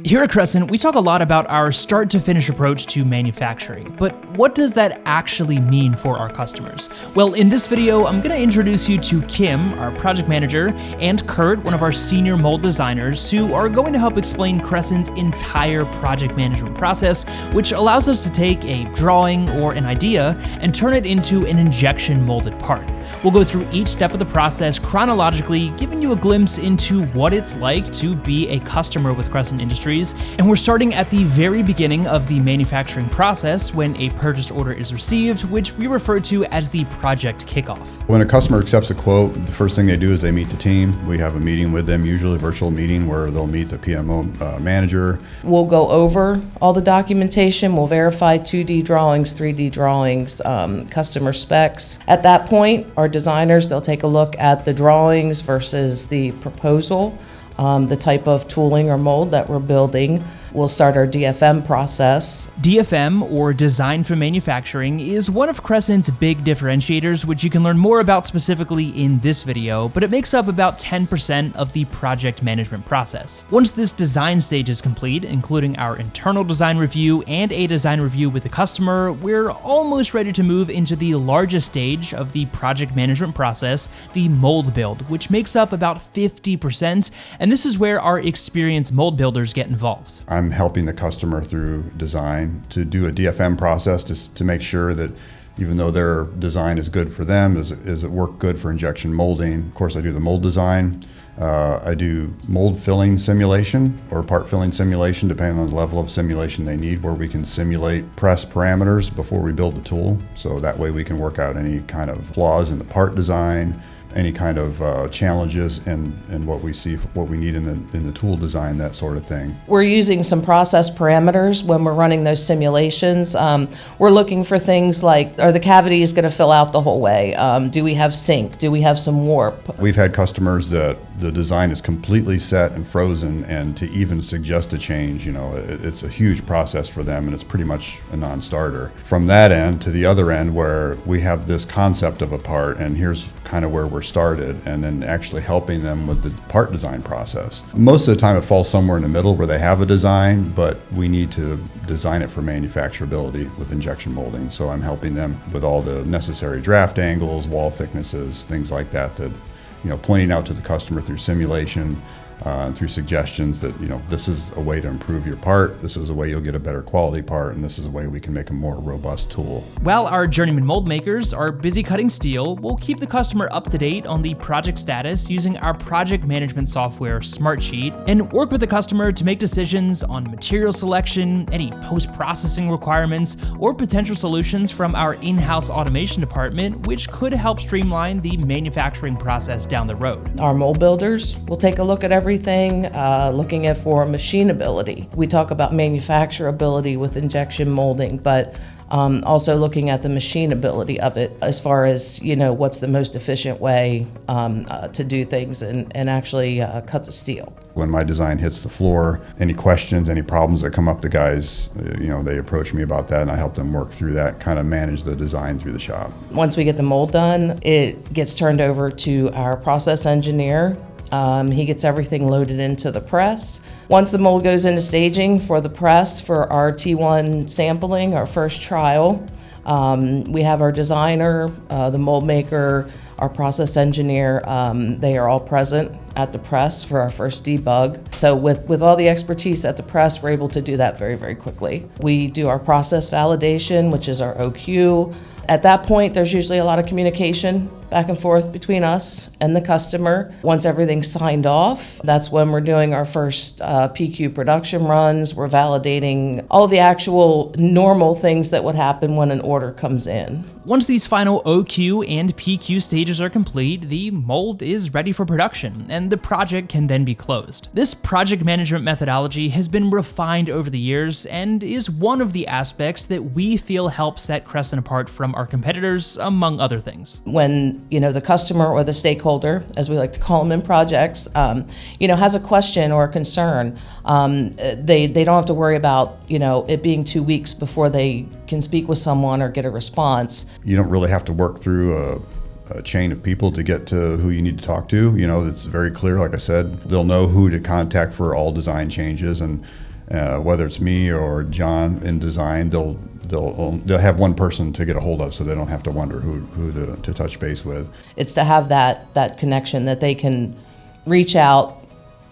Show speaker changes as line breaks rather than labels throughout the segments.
Here at Crescent, we talk a lot about our start-to-finish approach to manufacturing, but what does that actually mean for our customers? Well, in this video, I'm going to introduce you to Kim, our project manager, and Kurt, one of our senior mold designers, who are going to help explain Crescent's entire project management process, which allows us to take a drawing or an idea and turn it into an injection molded part. We'll go through each step of the process chronologically, giving you a glimpse into what it's like to be a customer with Crescent Industries. And we're starting at the very beginning of the manufacturing process when a purchase order is received, which we refer to as the project kickoff.
When a customer accepts a quote, the first thing they do is they meet the team. We have a meeting with them, usually a virtual meeting where they'll meet the PMO manager.
We'll go over all the documentation. We'll verify 2D drawings, 3D drawings, customer specs. At that point, our designers, they'll take a look at the drawings versus the proposal, the type of tooling or mold that we're building. We'll start our DFM process.
DFM, or Design for Manufacturing, is one of Crescent's big differentiators, which you can learn more about specifically in this video, but it makes up about 10% of the project management process. Once this design stage is complete, including our internal design review and a design review with the customer, we're almost ready to move into the largest stage of the project management process, the mold build, which makes up about 50%, and this is where our experienced mold builders get involved.
I'm helping the customer through design to do a DFM process to make sure that even though their design is good for them, is it work good for injection molding. Of course, I do the mold design. I do mold filling simulation or part filling simulation, depending on the level of simulation they need, where we can simulate press parameters before we build the tool. So that way we can work out any kind of flaws in the part design, any kind of challenges and what we see, what we need in the tool design, that sort of thing.
We're using some process parameters when we're running those simulations. We're looking for things like, are the cavities going to fill out the whole way? Do we have sink? Do we have some warp?
We've had customers that the design is completely set and frozen, and to even suggest a change, it's a huge process for them, and it's pretty much a non-starter. From that end to the other end, where we have this concept of a part, and here's kind of where we're started, and then actually helping them with the part design process. Most of the time it falls somewhere in the middle where they have a design, but we need to design it for manufacturability with injection molding. So I'm helping them with all the necessary draft angles, wall thicknesses, things like that, pointing out to the customer through simulation, through suggestions that, this is a way to improve your part, this is a way you'll get a better quality part, and this is a way we can make a more robust tool.
While our journeyman mold makers are busy cutting steel, we'll keep the customer up to date on the project status using our project management software Smartsheet, and work with the customer to make decisions on material selection, any post-processing requirements, or potential solutions from our in-house automation department, which could help streamline the manufacturing process down the road.
Our mold builders will take a look at everything, looking at for machinability. We talk about manufacturability with injection molding, but also looking at the machinability of it as far as, what's the most efficient way to do things and actually cut the steel.
When my design hits the floor, any questions, any problems that come up, the guys, they approach me about that, and I help them work through that, kind of manage the design through the shop.
Once we get the mold done, it gets turned over to our process engineer. He gets everything loaded into the press. Once the mold goes into staging for the press for our T1 sampling, our first trial, we have our designer, the mold maker, our process engineer. They are all present at the press for our first debug. So with all the expertise at the press, we're able to do that very, very quickly. We do our process validation, which is our OQ. At that point, there's usually a lot of communication back and forth between us and the customer. Once everything's signed off, that's when we're doing our first PQ production runs. We're validating all the actual normal things that would happen when an order comes in.
Once these final OQ and PQ stages are complete, the mold is ready for production, and the project can then be closed. This project management methodology has been refined over the years and is one of the aspects that we feel help set Crescent apart from our competitors, among other things.
When the customer or the stakeholder, as we like to call them in projects, has a question or a concern, they don't have to worry about it being 2 weeks before they can speak with someone or get a response.
You don't really have to work through a chain of people to get to who you need to talk to. It's very clear. Like I said, they'll know who to contact for all design changes, and Whether it's me or John in design, they'll have one person to get a hold of, so they don't have to wonder who to touch base with.
It's to have that connection that they can reach out,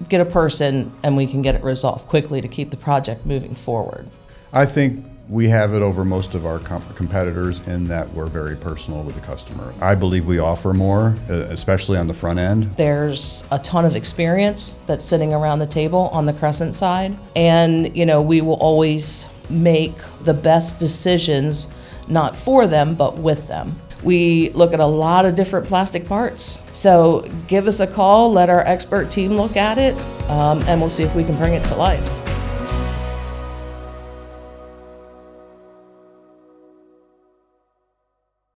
get a person, and we can get it resolved quickly to keep the project moving forward.
I think we have it over most of our competitors in that we're very personal with the customer. I believe we offer more, especially on the front end.
There's a ton of experience that's sitting around the table on the Crescent side, and we will always make the best decisions, not for them, but with them. We look at a lot of different plastic parts. So give us a call, let our expert team look at it, and we'll see if we can bring it to life.